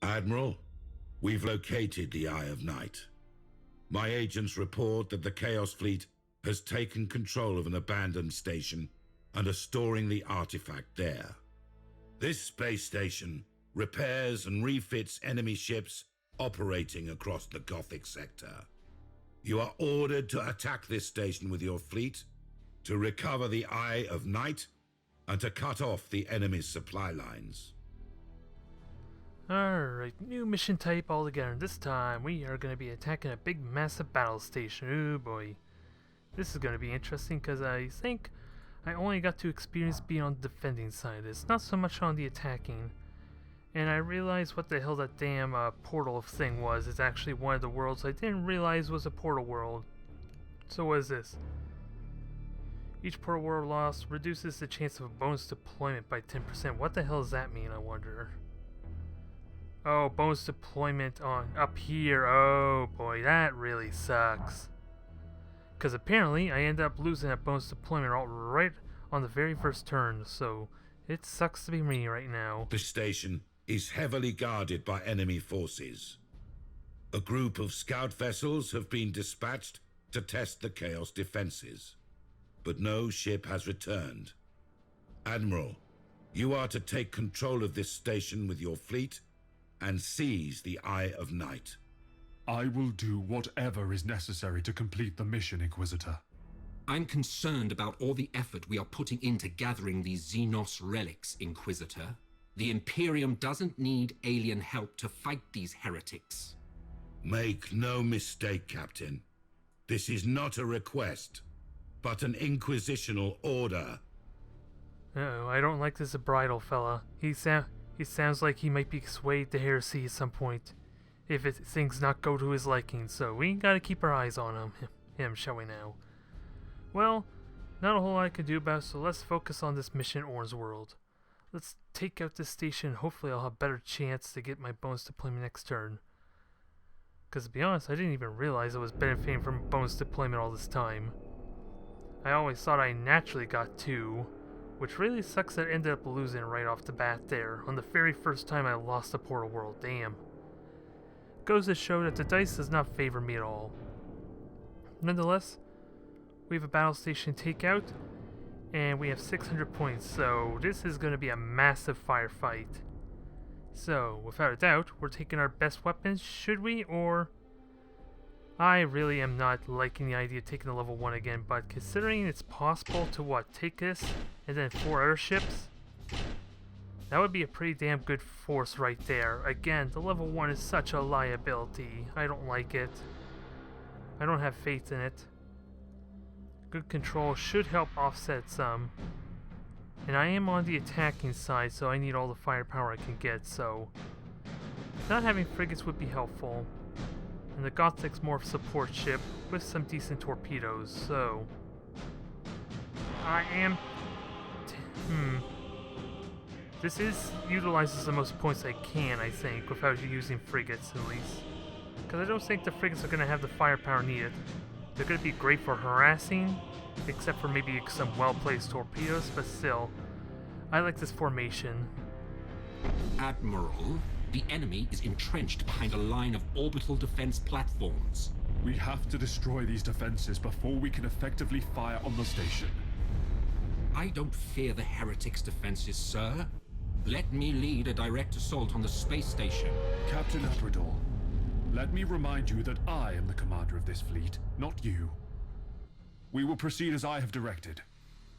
Admiral, we've located the Eye of Night. My agents report that the Chaos Fleet has taken control of an abandoned station and are storing the artifact there. This space station repairs and refits enemy ships operating across the Gothic sector. You are ordered to attack this station with your fleet, to recover the Eye of Night, and to cut off the enemy's supply lines. Alright, new mission type altogether. This time we are going to be attacking a big massive battle station. Oh boy. This is going to be interesting because I think I only got to experience being on the defending side of this, not so much on the attacking. And I realized what the hell that damn portal thing was. It's actually one of the worlds I didn't realize was a portal world. So what is this? Each portal world loss reduces the chance of a bonus deployment by 10%. What the hell does that mean, I wonder? Oh, bonus deployment on up here. Oh boy, that really sucks. Because apparently I end up losing that bonus deployment right on the very first turn, so it sucks to be me right now. The station is heavily guarded by enemy forces. A group of scout vessels have been dispatched to test the Chaos defenses, but no ship has returned. Admiral, you are to take control of this station with your fleet and seize the Eye of Night. I will do whatever is necessary to complete the mission, Inquisitor. I'm concerned about all the effort we are putting into gathering these Xenos relics, Inquisitor. The Imperium doesn't need alien help to fight these heretics. Make no mistake, Captain. This is not a request, but an inquisitional order. Uh-oh, I don't like this bridal fella. He sounds like he might be swayed to heresy at some point, if things not go to his liking, so we gotta keep our eyes on him, shall we now? Well, not a whole lot I can do about it, so let's focus on this mission Ornsworld. Let's take out this station, hopefully I'll have a better chance to get my bonus deployment next turn. Because to be honest, I didn't even realize I was benefiting from bonus deployment all this time. I always thought I naturally got 2, which really sucks that I ended up losing right off the bat there, on the very first time I lost a portal world, damn. Goes to show that the dice does not favor me at all. Nonetheless, we have a battle station takeout, and we have 600 points, so this is going to be a massive firefight. So, without a doubt, we're taking our best weapons, should we, or... I really am not liking the idea of taking the level 1 again, but considering it's possible to, take this, and then 4 other ships? That would be a pretty damn good force right there. Again, the level 1 is such a liability. I don't like it. I don't have faith in it. Good control should help offset some. And I am on the attacking side, so I need all the firepower I can get, so... not having frigates would be helpful. And the Gothic's more of a support ship with some decent torpedoes, so... I am... This utilizes the most points I can, I think, without using frigates at least. Because I don't think the frigates are going to have the firepower needed. They're going to be great for harassing, except for maybe some well-placed torpedoes, but still, I like this formation. Admiral, the enemy is entrenched behind a line of orbital defense platforms. We have to destroy these defenses before we can effectively fire on the station. I don't fear the heretics' defenses, sir. Let me lead a direct assault on the space station. Captain Abaddon, let me remind you that I am the commander of this fleet, not you. We will proceed as I have directed.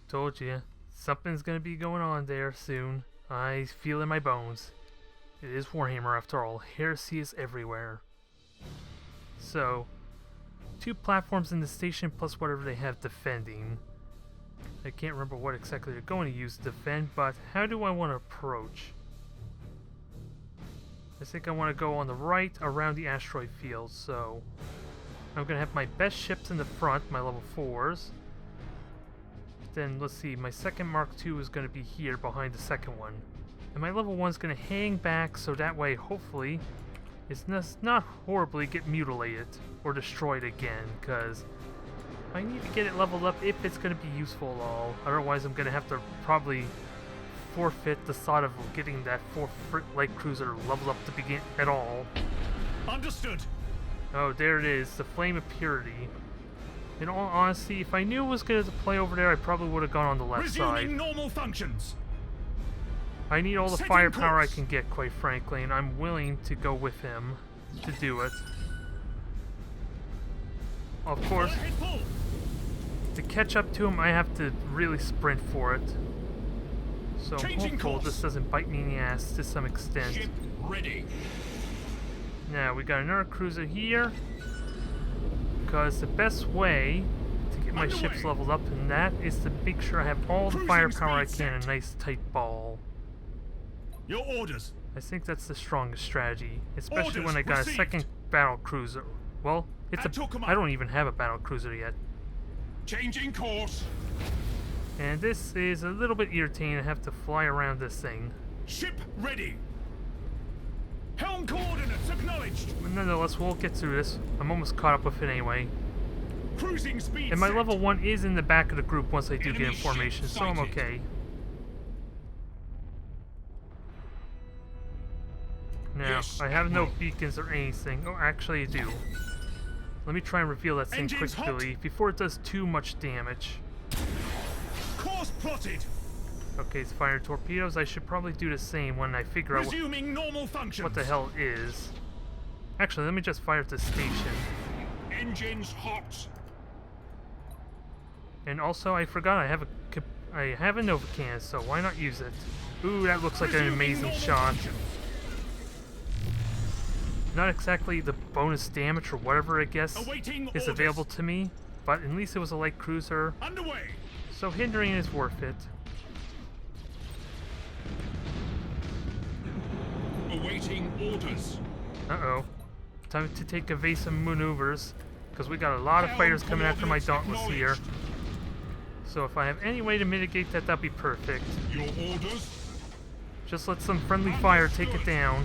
Told you, something's gonna be going on there soon. I feel in my bones. It is Warhammer after all. Heresy is everywhere. So, 2 platforms in the station plus whatever they have defending. I can't remember what exactly they're going to use to defend, but how do I want to approach? I think I want to go on the right around the asteroid field, so I'm going to have my best ships in the front, my level 4s. Then, let's see, my second Mark II is going to be here behind the second one. And my level 1 is going to hang back, so that way, hopefully, it's not horribly get mutilated or destroyed again, because I need to get it leveled up if it's going to be useful at all. Otherwise, I'm going to have to probably forfeit the thought of getting that 4 light cruiser leveled up to begin at all. Understood. Oh, there it is, the Flame of Purity. In all honesty, if I knew it was going to play over there, I probably would have gone on the left Resuming side. normal functions. I need all the Setting firepower I course. can get, quite frankly, and I'm willing to go with him to do it. Of course, Ahead full. to catch up to him, I have to really sprint for it. So I'm Changing hopeful course. this doesn't bite me in the ass to some extent. Ship ready. Now, we got another cruiser here. Because the best way to get my ships Underway. leveled up in that is to make sure I have all the Cruising firepower I speed can in a set. nice tight ball. Your orders. I think that's the strongest strategy, especially Orders when I got received. a second battle cruiser. Well, it's At your command. I don't even have a battle cruiser yet. Changing course. And this is a little bit irritating to have to fly around this thing. Ship ready. Helm coordinates acknowledged. But nonetheless, we'll get through this. I'm almost caught up with it anyway. Cruising speed. And my set. level 1 is in the back of the group once I do get in Enemy ship formation, so I'm sighted. okay. Now, Yes, I have no Admiral. beacons or anything. Oh, actually I do. Let me try and reveal that thing Engines hot. quickly before it does too much damage. Course plotted. Okay, it's firing torpedoes. I should probably do the same when I figure out Resuming normal functions. what the hell it is. Actually, let me just fire at the station. Engines hot. And also, I forgot I have a Nova cannon, so why not use it? Ooh, that looks like an Resuming amazing normal shot. functions. Not exactly the bonus damage or whatever I guess Awaiting is orders. available to me, but at least it was a light cruiser, Underway. so hindering is worth it. Awaiting orders. Uh-oh. Time to take evasive maneuvers, because we got a lot of fighters coming after my dauntless here. So if I have any way to mitigate that, that'd be perfect. Your orders. Just let some friendly fire take it down.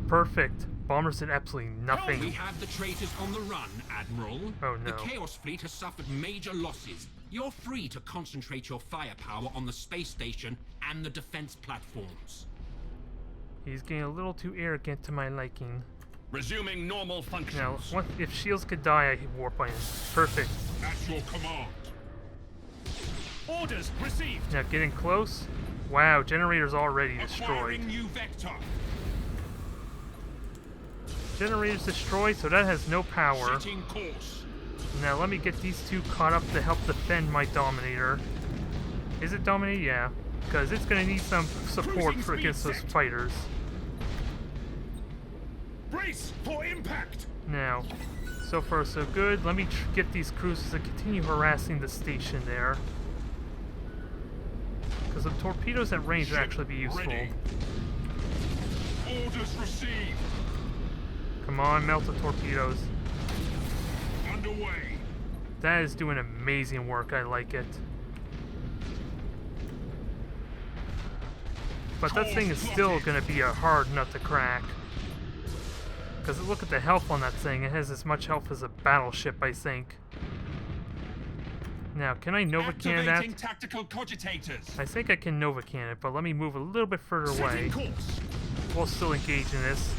Perfect. Bombers did absolutely We nothing. have the traitors on the run, Admiral. Oh, The no. Chaos Fleet has suffered major losses. You're free to concentrate your firepower on the space station and the defense platforms. He's getting a little too arrogant to my liking. Resuming normal functions. Now, what if shields could die, I could warp in. Perfect. At your command. Orders received. Now getting close. Wow, generators already destroyed. Acquiring new vector. Generators destroyed, so that has no power. Setting course. Now let me get these two caught up to help defend my Dominator. Is it Dominator? Yeah. Because it's going to need some support Cruising for speed against those set. fighters. Brace for impact. Now, so far so good. Let me get these cruisers to continue harassing the station there. Because the torpedoes at range would Ship actually be useful. ready. Orders received. Come on, melt the torpedoes. Underway. That is doing amazing work. I like it. But that thing is still going to be a hard nut to crack. Because look at the health on that thing. It has as much health as a battleship, I think. Now, can I Nova cannon that? Activating tactical cogitators. I think I can Nova cannon it, but let me move a little bit further away. Setting course. We'll still engage in this.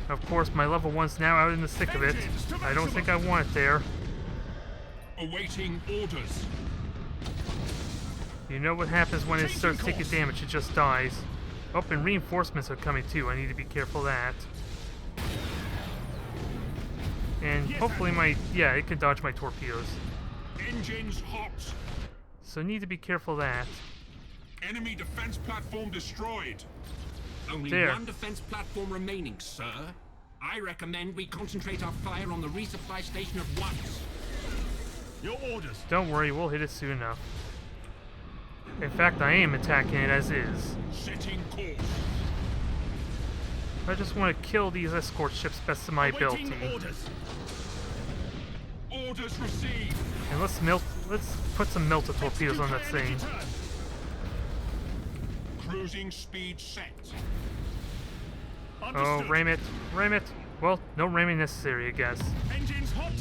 Of course, my level 1's now out in the thick of it. I don't think I want it there. Awaiting orders. You know what happens when it Changing starts taking course. damage, it just dies. Oh, and reinforcements are coming too, I need to be careful of that. And Yes, hopefully yeah, it can dodge my torpedoes. Engines hot. So need to be careful of that. Enemy defense platform destroyed. Only There. one defense platform remaining, sir. I recommend we concentrate our fire on the resupply station at once. Your orders. Don't worry, we'll hit it soon enough. In fact, I am attacking it as is. Setting course. I just want to kill these escort ships best of my Awaiting ability. orders. Orders received. And let's put some melted torpedoes on that thing. Cruising speed set. Oh, Understood. ram it. Ram it. Well, no ramming necessary, I guess. Engines hot.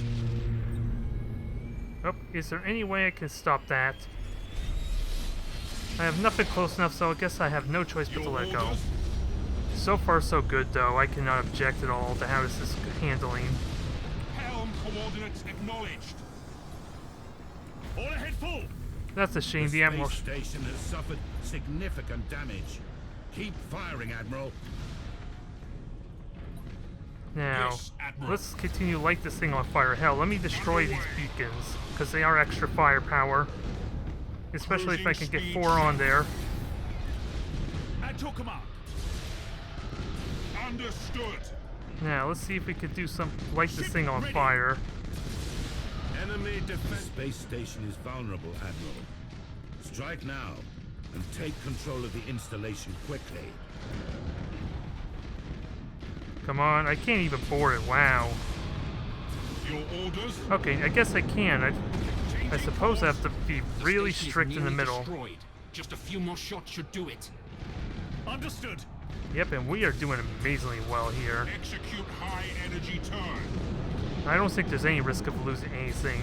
Oh, is there any way I can stop that? I have nothing close enough, so I guess I have no choice but to let go. Orders? So far, so good, though. I cannot object at all to how this is handling. Helm coordinates acknowledged. All ahead full. That's a shame. The The Admiral. space station has suffered significant damage. Keep firing, Admiral. Now, Yes, Admiral. let's continue to light this thing on fire. Hell, let me destroy these beacons, because they are extra firepower. Especially if I can get 4 on there. At your command. Understood. Now, let's see if we could do some light this thing on fire. Enemy defense. Space station is vulnerable, Admiral. Strike now and take control of the installation quickly. Come on, I can't even board it. Wow. Your orders? Okay, I guess I can. I suppose I have to be really Station is strict in the nearly middle. Destroyed. Just a few more shots should do it. Understood. Yep, and we are doing amazingly well here. Execute high energy turn. I don't think there's any risk of losing anything.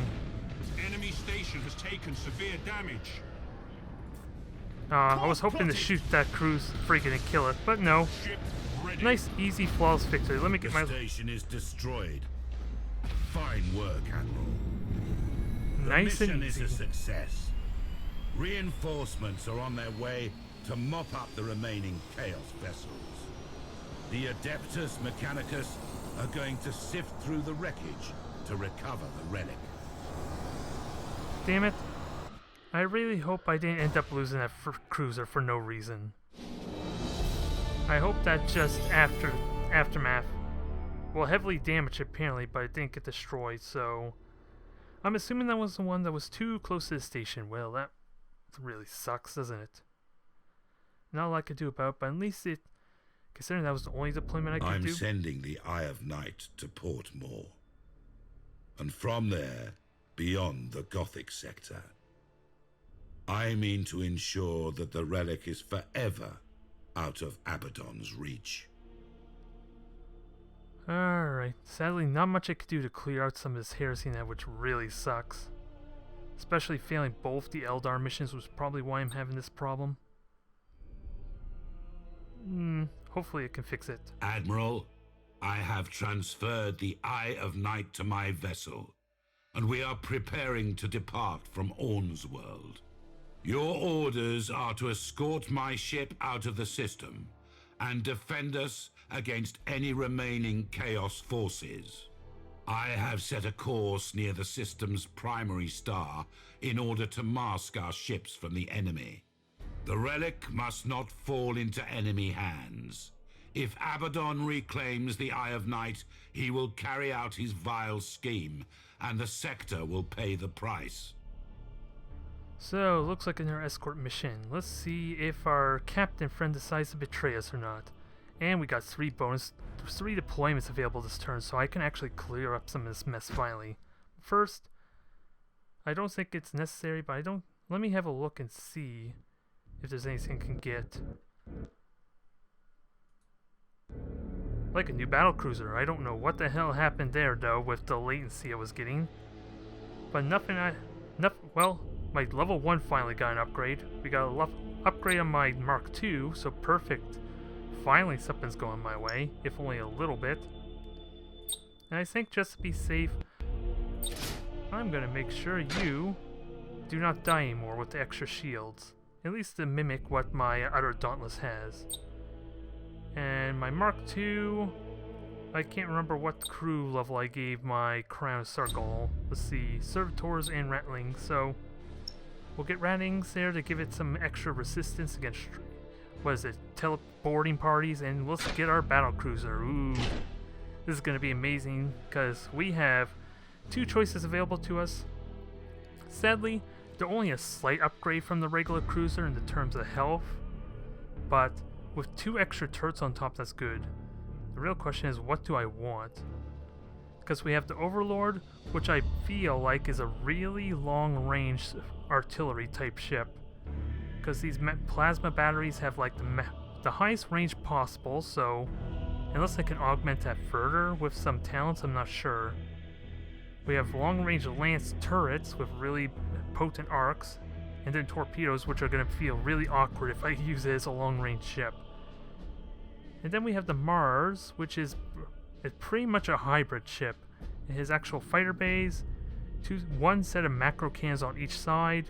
Enemy station has taken severe damage. I was hoping to shoot that cruise frigate and kill it, but no. Ship ready. Nice, easy, flawless victory. Let me The get my station is destroyed. Fine work, Admiral. nice The and mission is easy. a success. Reinforcements are on their way to mop up the remaining Chaos vessels. The Adeptus Mechanicus are going to sift through the wreckage to recover the relic. Damn it. I really hope I didn't end up losing that cruiser for no reason. I hope that just aftermath. Well, heavily damaged apparently, but it didn't get destroyed, so I'm assuming that was the one that was too close to the station. Well, that really sucks, doesn't it? Not a lot I could do about it, but at least it, considering that was the only deployment I could I'm do. sending the Eye of Night to Port Moore. And from there, beyond the Gothic sector. I mean to ensure that the relic is forever out of Abaddon's reach. Alright, sadly not much I could do to clear out some of this heresy now, which really sucks. Especially failing both the Eldar missions was probably why I'm having this problem. Hopefully it can fix it. Admiral, I have transferred the Eye of Night to my vessel, and we are preparing to depart from Ornsworld. Your orders are to escort my ship out of the system and defend us against any remaining Chaos forces. I have set a course near the system's primary star in order to mask our ships from the enemy. The relic must not fall into enemy hands. If Abaddon reclaims the Eye of Night, he will carry out his vile scheme, and the sector will pay the price. So, looks like another escort mission. Let's see if our captain friend decides to betray us or not. And we got 3 deployments available this turn, so I can actually clear up some of this mess finally. First, I don't think it's necessary, but let me have a look and see if there's anything I can get. Like a new battlecruiser. I don't know what the hell happened there though with the latency I was getting. But well, my level 1 finally got an upgrade. We got a upgrade on my Mark II, so perfect. Finally something's going my way, if only a little bit. And I think just to be safe, I'm gonna make sure you do not die anymore with the extra shields. At least to mimic what my other Dauntless has. And my Mark II, I can't remember what crew level I gave my Crown Circle. Let's see, Servitors and Ratlings, so we'll get Ratlings there to give it some extra resistance against, what is it, teleporting parties, and let's get our battlecruiser. Ooh, this is going to be amazing, because we have 2 choices available to us. Sadly, they're only a slight upgrade from the regular cruiser in the terms of health, but with 2 extra turrets on top, that's good. The real question is, what do I want? Because we have the Overlord, which I feel like is a really long-range artillery type ship. Because these plasma batteries have like the highest range possible, so unless I can augment that further with some talents, I'm not sure. We have long-range lance turrets with really potent arcs, and then torpedoes, which are going to feel really awkward if I use it as a long-range ship. And then we have the Mars, which is pretty much a hybrid ship. It has actual fighter bays, one set of macro cannons on each side,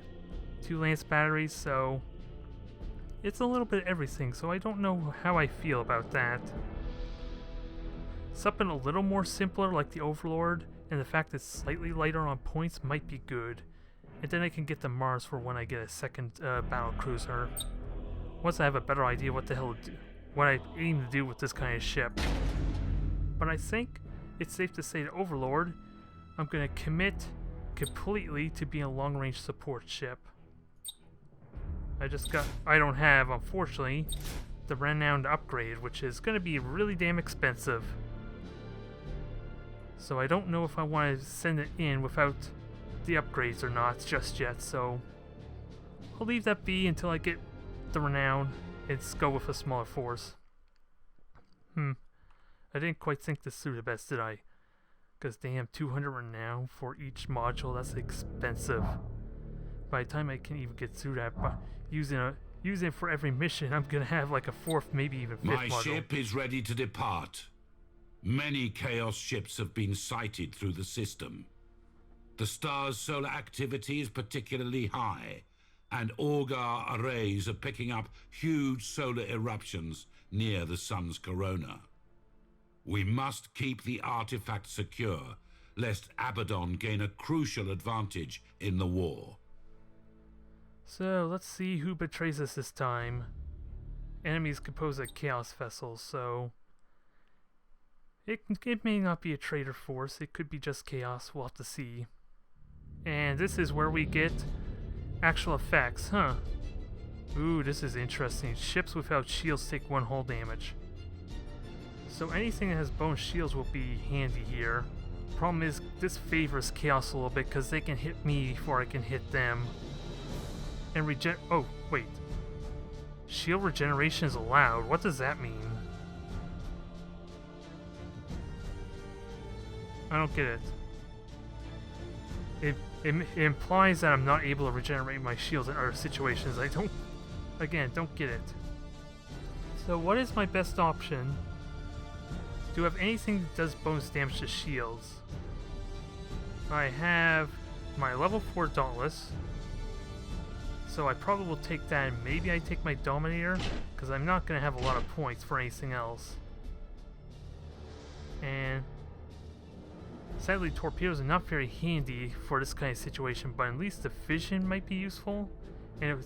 2 lance batteries, so it's a little bit of everything, so I don't know how I feel about that. Something a little more simpler like the Overlord, and the fact it's slightly lighter on points might be good. And then I can get the Mars for when I get a second battle cruiser. Once I have a better idea what the hell to do, what I aim to do with this kind of ship. But I think it's safe to say the Overlord, I'm going to commit completely to being a long-range support ship. I don't have, unfortunately, the renowned upgrade, which is going to be really damn expensive. So I don't know if I want to send it in without the upgrades or not just yet, so I'll leave that be until I get the renown and go with a smaller force. I didn't quite think this through the best, did I? Because damn, 200 renown for each module, that's expensive. By the time I can even get through that, using it for every mission, I'm gonna have like a 4th, maybe even 5th module. My ship is ready to depart. Many Chaos ships have been sighted through the system. The star's solar activity is particularly high, and Augar arrays are picking up huge solar eruptions near the sun's corona. We must keep the artifact secure, lest Abaddon gain a crucial advantage in the war. So, let's see who betrays us this time. Enemies compose of Chaos vessels, so it may not be a traitor force, it could be just Chaos, we'll have to see. And this is where we get actual effects, huh? Ooh, this is interesting. Ships without shields take 1 hull damage. So anything that has bone shields will be handy here. Problem is, this favors Chaos a little bit because they can hit me before I can hit them. And oh, wait. Shield regeneration is allowed. What does that mean? I don't get it. It implies that I'm not able to regenerate my shields in other situations. I don't get it. So what is my best option? Do I have anything that does bonus damage to shields? I have my level 4 Dauntless, so I probably will take that, and maybe I take my Dominator, because I'm not going to have a lot of points for anything else. And sadly, torpedoes are not very handy for this kind of situation, but at least the vision might be useful. And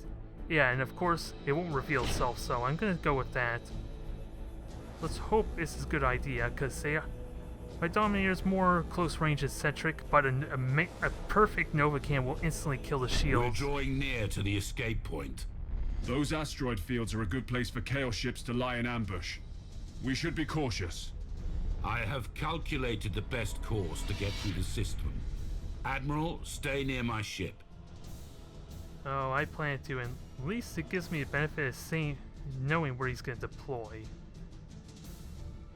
and of course, it won't reveal itself, so I'm going to go with that. Let's hope this is a good idea, because my Dominator is more close range and centric, but a perfect Nova Can will instantly kill the shield. We're drawing near to the escape point. Those asteroid fields are a good place for Chaos ships to lie in ambush. We should be cautious. I have calculated the best course to get through the system. Admiral, stay near my ship. Oh, I plan to, and at least it gives me the benefit of knowing where he's going to deploy.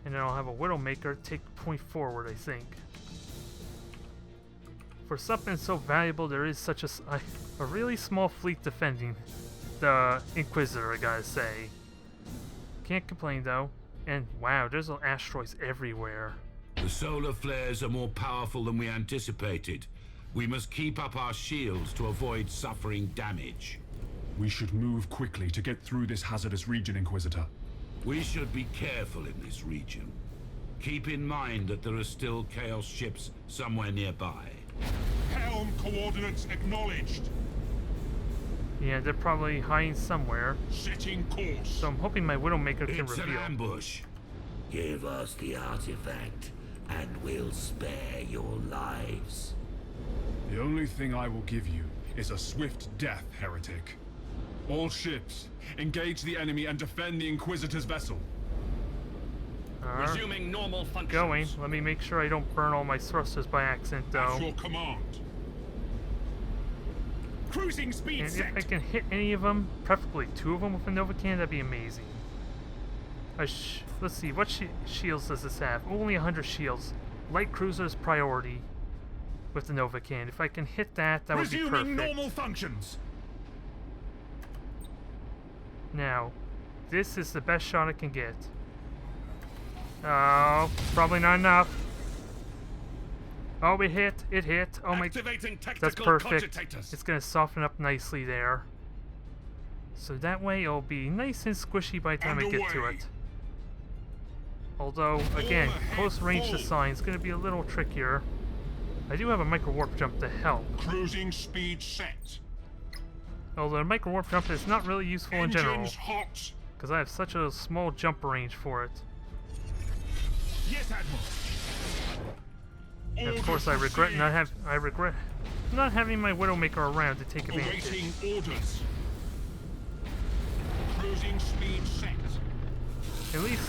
And then I'll have a Widowmaker take point forward, I think. For something so valuable, there is such a really small fleet defending the Inquisitor, I gotta say. Can't complain though. And wow, there's asteroids everywhere. The solar flares are more powerful than we anticipated. We must keep up our shields to avoid suffering damage. We should move quickly to get through this hazardous region, Inquisitor. We should be careful in this region. Keep in mind that there are still Chaos ships somewhere nearby. Helm coordinates acknowledged. Yeah, they're probably hiding somewhere. Setting course. So I'm hoping my Widowmaker can It's reveal. an ambush. Give us the artifact, and we'll spare your lives. The only thing I will give you is a swift death, heretic. All ships, engage the enemy and defend the Inquisitor's vessel. Resuming normal functions. Going. Let me make sure I don't burn all my thrusters by accident, though. At your command. Cruising speed And set. if I can hit any of them, preferably 2 of them with a Nova Can, that'd be amazing. Let's see, what shields does this have? Only 100 shields. Light cruisers priority with the Nova Can. If I can hit that, that would be perfect. Resuming normal functions. Now, this is the best shot I can get. Oh, probably not enough. Oh, it hit. It hit. Oh my. Activating That's tactical perfect. cogitators. It's gonna soften up nicely there. So that way it'll be nice and squishy by the time I get to Underway. it. Although, again, close range design is gonna be a little trickier. I do have a micro warp jump to help. Cruising speed set. Although a micro warp jump is not really useful in general, Engines hot. because I have such a small jump range for it. Yes, Admiral. And of course, I regret not having my Widowmaker around to take advantage. Awaiting orders. Cruising speed set. At least,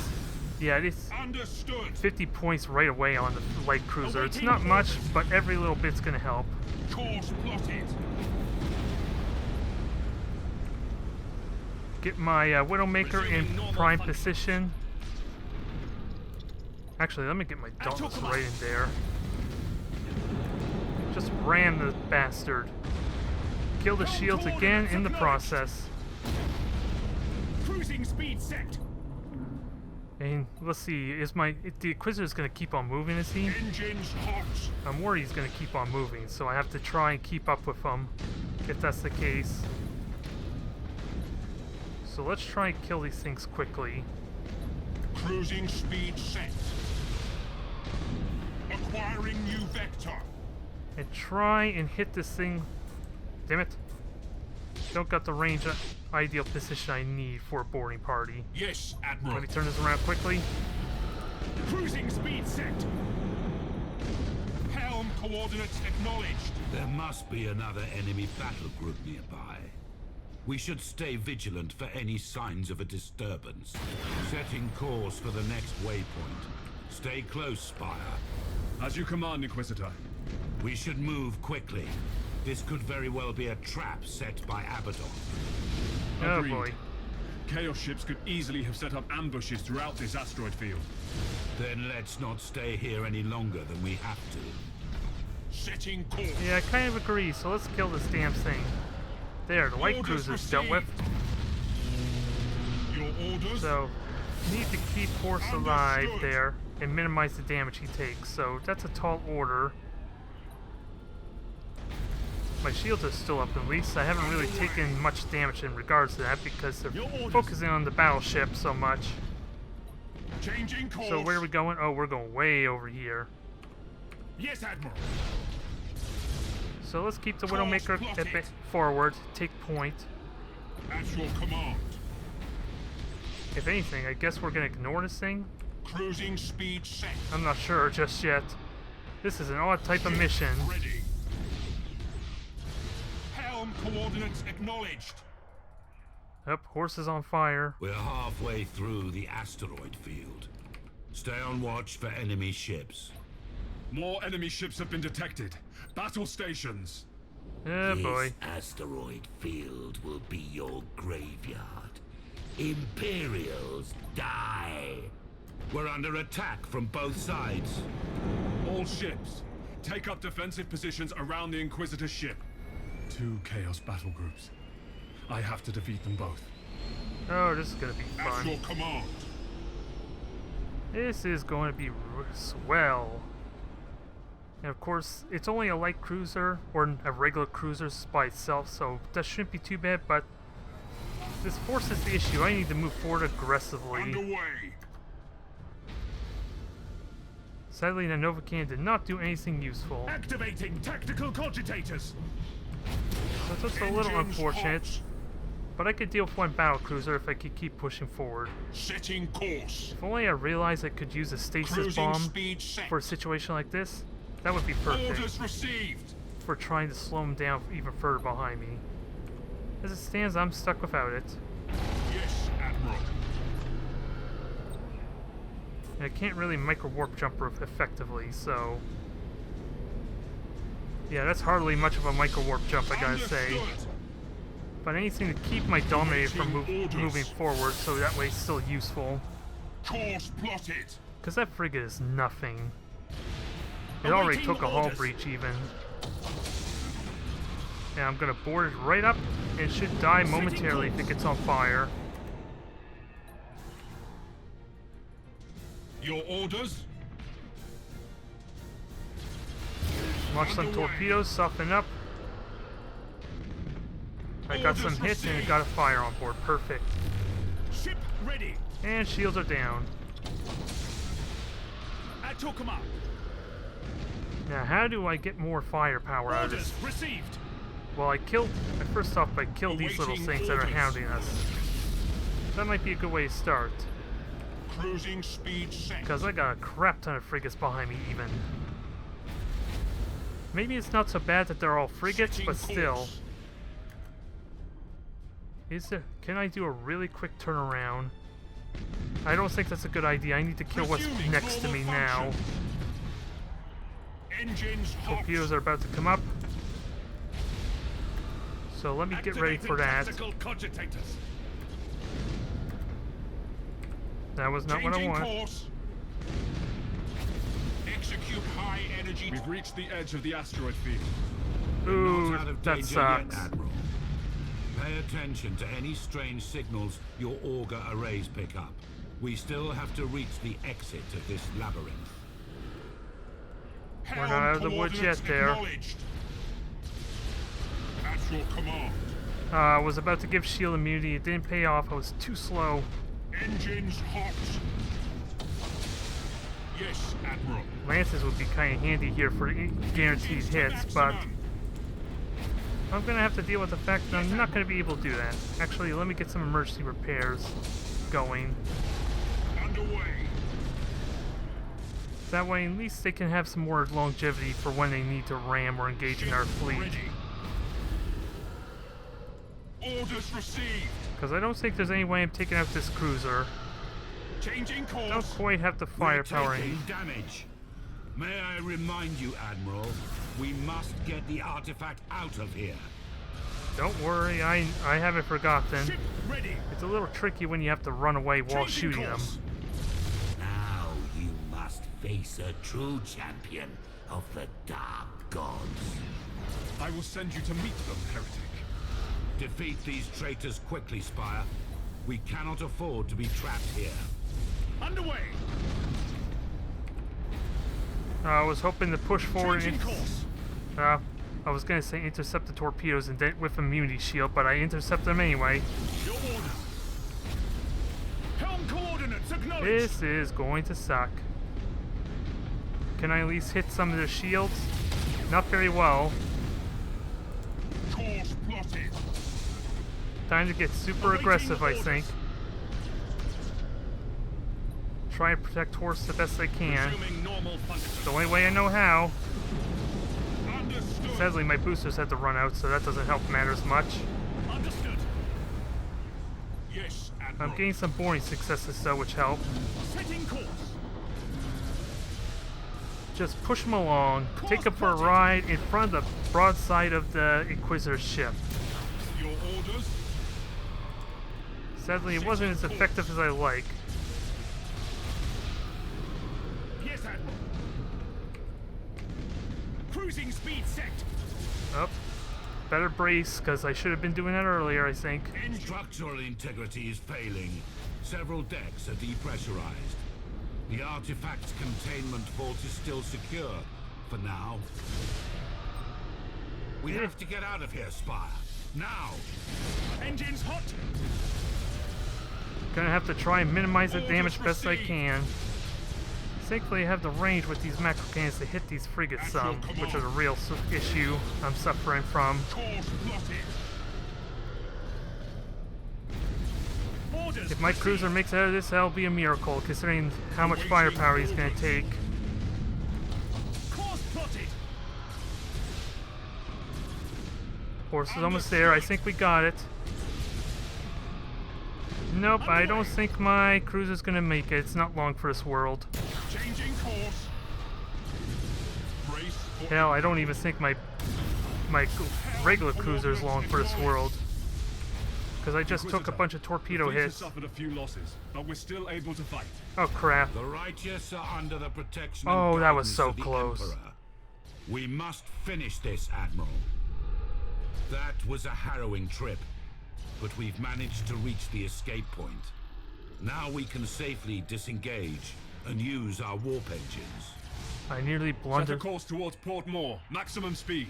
yeah, it is Understood. 50 points right away on the light cruiser. It's not much, but every little bit's gonna help. Course plotted. Get my Widowmaker in prime position. Actually, let me get my Dauntless right in there. Just ram the bastard. Kill the shields again in the process. Cruising speed set. And let's see, the Inquisitor's gonna keep on moving, is he? Engines hot. I'm worried he's gonna keep on moving, so I have to try and keep up with him, if that's the case. So let's try and kill these things quickly. Cruising speed set. Acquiring new vector. And try and hit this thing. Damn it. Don't got the range ideal position I need for a boarding party. Yes, Admiral. Let me turn this around quickly. Cruising speed set. Helm coordinates acknowledged. There must be another enemy battle group nearby. We should stay vigilant for any signs of a disturbance. Setting course for the next waypoint. Stay close, Spire. As you command, Inquisitor. We should move quickly. This could very well be a trap set by Abaddon. Oh Agreed. boy. Chaos ships could easily have set up ambushes throughout this asteroid field. Then let's not stay here any longer than we have to. Setting course. Yeah, I kind of agree, so let's kill this damn thing. There, the light Orders cruiser's dealt with. Your orders. So, need to keep Horse alive there and minimize the damage he takes. So, that's a tall order. My shields are still up at least. I haven't really taken much damage in regards to that because they're focusing on the battleship so much. Changing course. So where are we going? Oh, we're going way over here. Yes, Admiral. So let's keep the Course Widowmaker a plotted. bit forward, take point. At your command. If anything, I guess we're gonna ignore this thing. Cruising speed set. I'm not sure just yet. This is an odd type of mission. Ready. Helm coordinates acknowledged. Up, horse is on fire. We're halfway through the asteroid field. Stay on watch for enemy ships. More enemy ships have been detected. Battle stations. Oh boy. This asteroid field will be your graveyard. Imperials, die! We're under attack from both sides. All ships, take up defensive positions around the Inquisitor ship. 2 Chaos battle groups. I have to defeat them both. Oh, this is gonna be At fun. your command. This is going to be swell. And of course, it's only a light cruiser, or a regular cruiser by itself, so that shouldn't be too bad, but this forces the issue. I need to move forward aggressively. Underway. Sadly, the Novacan did not do anything useful. Activating tactical cogitators. So it's just a little Engines unfortunate, hot. but I could deal with one battle cruiser if I could keep pushing forward. Setting course. If only I realized I could use a stasis Cruising bomb speed set. for a situation like this, that would be perfect Orders received. for trying to slow him down even further behind me. As it stands, I'm stuck without it. Yes, Admiral. And I can't really micro warp jumper effectively, so yeah, that's hardly much of a micro warp jump, I gotta say. Understood. But anything to keep my Dominator from Awaiting orders. moving forward, so that way it's still useful. Course plotted. Because that frigate is nothing. It already Awaiting took a hull orders. breach even. And I'm gonna board it right up. It should die momentarily if it gets on fire. Your orders? Launch some Underway. torpedoes, soften up. I got some Orders hits and it received. got a fire on board. Perfect. Ship ready. And shields are down. At your command. Now, how do I get more firepower out of this? Orders received. Well, first off, I killed these little Awaiting things that are orders. hounding us. That might be a good way to start. Cruising speed set. Because I got a crap ton of frigates behind me, even. Maybe it's not so bad that they're all frigates, Setting but still. course. Can I do a really quick turnaround? I don't think that's a good idea. I need to kill what's Resuming next to me normal now. function. Engines hot. Torpedoes are about to come up. So let me get ready for that. Tactical cogitators. That was not what I Changing want. course. Execute high energy. We've reached the edge of the asteroid field. Ooh, Not out of that danger sucks. yet, Admiral. Pay attention to any strange signals your auger arrays pick up. We still have to reach the exit of this labyrinth. We're not out of the woods yet Coordinates there. acknowledged. At your command. I was about to give shield immunity. It didn't pay off. I was too slow. Engines hot. Yes, Admiral. Lances would be kind of handy here for guaranteed Engines to hits, but maximum. I'm going to have to deal with the fact that I'm not going to be able to do that. Actually, let me get some emergency repairs going. Underway. That way, at least they can have some more longevity for when they need to ram or engage in our Ship fleet. ready. Orders received. Because I don't think there's any way I'm taking out this cruiser. Changing I don't course. quite have the firepower. We're taking damage. May I remind you, Admiral, we must get the artifact out of here. Don't worry, I haven't forgotten. Ship ready. It's a little tricky when you have to run away while Changing shooting them. course. Now you must face a true champion of the Dark Gods. I will send you to meet them, heretic. Defeat these traitors quickly, Spire. We cannot afford to be trapped here. Underway. I was hoping to push forward. Changing course. I was gonna say intercept the torpedoes and with immunity shield, but I intercept them anyway. Your orders. Helm coordinates acknowledged. This is going to suck. Can I at least hit some of their shields? Not very well. Course plotted. Time to get super Awaiting aggressive, I orders. think. Try and protect horse the best I can. Resuming normal function. The only way I know how. Understood. Sadly, my boosters had to run out, so that doesn't help matters much. Understood. Yes, Admiral. I'm getting some boring successes though, which help. Setting course. Just push them along. Take them for a ride in front of the broadside of the Inquisitor's ship. Your orders. Sadly, it wasn't as effective as I like. Yes, Admiral. Cruising speed set. Oh, better brace, because I should have been doing that earlier, I think. Engine. Structural integrity is failing. Several decks are depressurized. The artifact's containment vault is still secure, for now. We have to get out of here, Spire. Now! Engines hot. Gonna have to try and minimize the Orders damage best I received. can. Thankfully, I have the range with these macro cannons to hit these frigates At your some, which is a command. real issue I'm suffering from. Course plotted. Orders If my cruiser received. makes it out of this, that'll be a miracle, considering how much firepower he's gonna take. Course plotted. Horse is almost there. I think we got it. Nope, I don't think my cruiser's gonna make it. It's not long for this world. Changing course. Brace for Hell, I don't even think my regular cruiser's long for this world. Because I just took a bunch of torpedo The fleet has hits. suffered a few losses, but we're still able to fight. Oh crap. The righteous are under the protection Oh, and that was guidance so of the close. Emperor. We must finish this, Admiral. That was a harrowing trip, but we've managed to reach the escape point. Now we can safely disengage and use our warp engines. I nearly Set a blundered. course towards Port Moore. Maximum speed.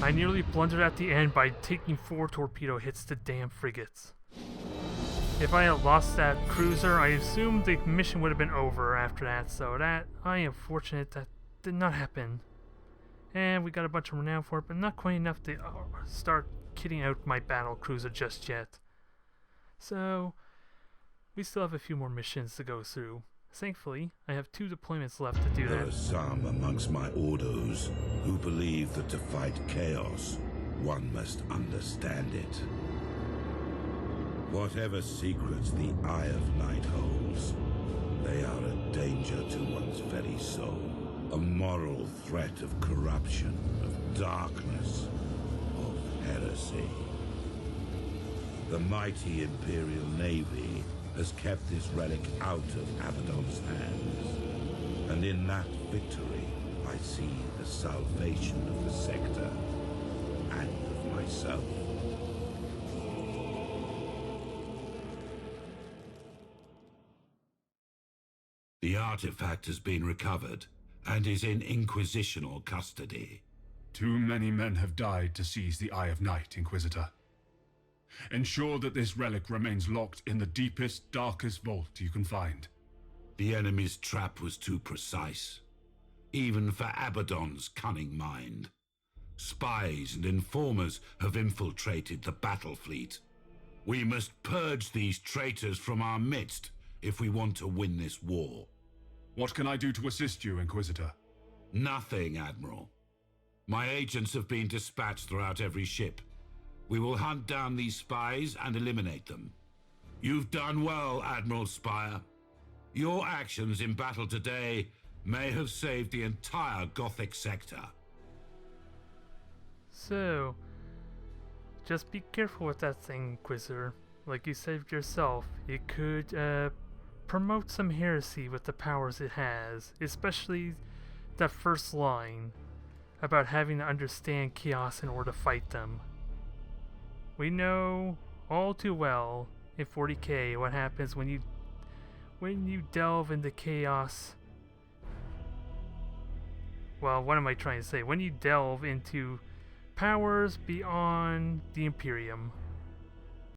I nearly blundered at the end by taking 4 torpedo hits to damn frigates. If I had lost that cruiser, I assume the mission would have been over after that, so that I am fortunate that did not happen. And we got a bunch of renown for it, but not quite enough to start kitting out my battle cruiser just yet. So, we still have a few more missions to go through. Thankfully, I have 2 deployments left to do There that. are some amongst my Ordos who believe that to fight chaos, one must understand it. Whatever secrets the Eye of Night holds, they are a danger to one's very soul. A moral threat of corruption, of darkness, of heresy. The mighty Imperial Navy has kept this relic out of Abaddon's hands. And in that victory, I see the salvation of the sector and of myself. The artifact has been recovered and is in Inquisitional custody. Too many men have died to seize the Eye of Night, Inquisitor. Ensure that this relic remains locked in the deepest, darkest vault you can find. The enemy's trap was too precise, even for Abaddon's cunning mind. Spies and informers have infiltrated the BattleFleet. We must purge these traitors from our midst if we want to win this war. What can I do to assist you, Inquisitor? Nothing, Admiral. My agents have been dispatched throughout every ship. We will hunt down these spies and eliminate them. You've done well, Admiral Spire. Your actions in battle today may have saved the entire Gothic sector. So, just be careful with that thing, Inquisitor. Like you said yourself, it could promote some heresy with the powers it has, especially that first line about having to understand chaos in order to fight them. We know all too well in 40k what happens when you delve into chaos. Well, what am I trying to say? When you delve into powers beyond the Imperium,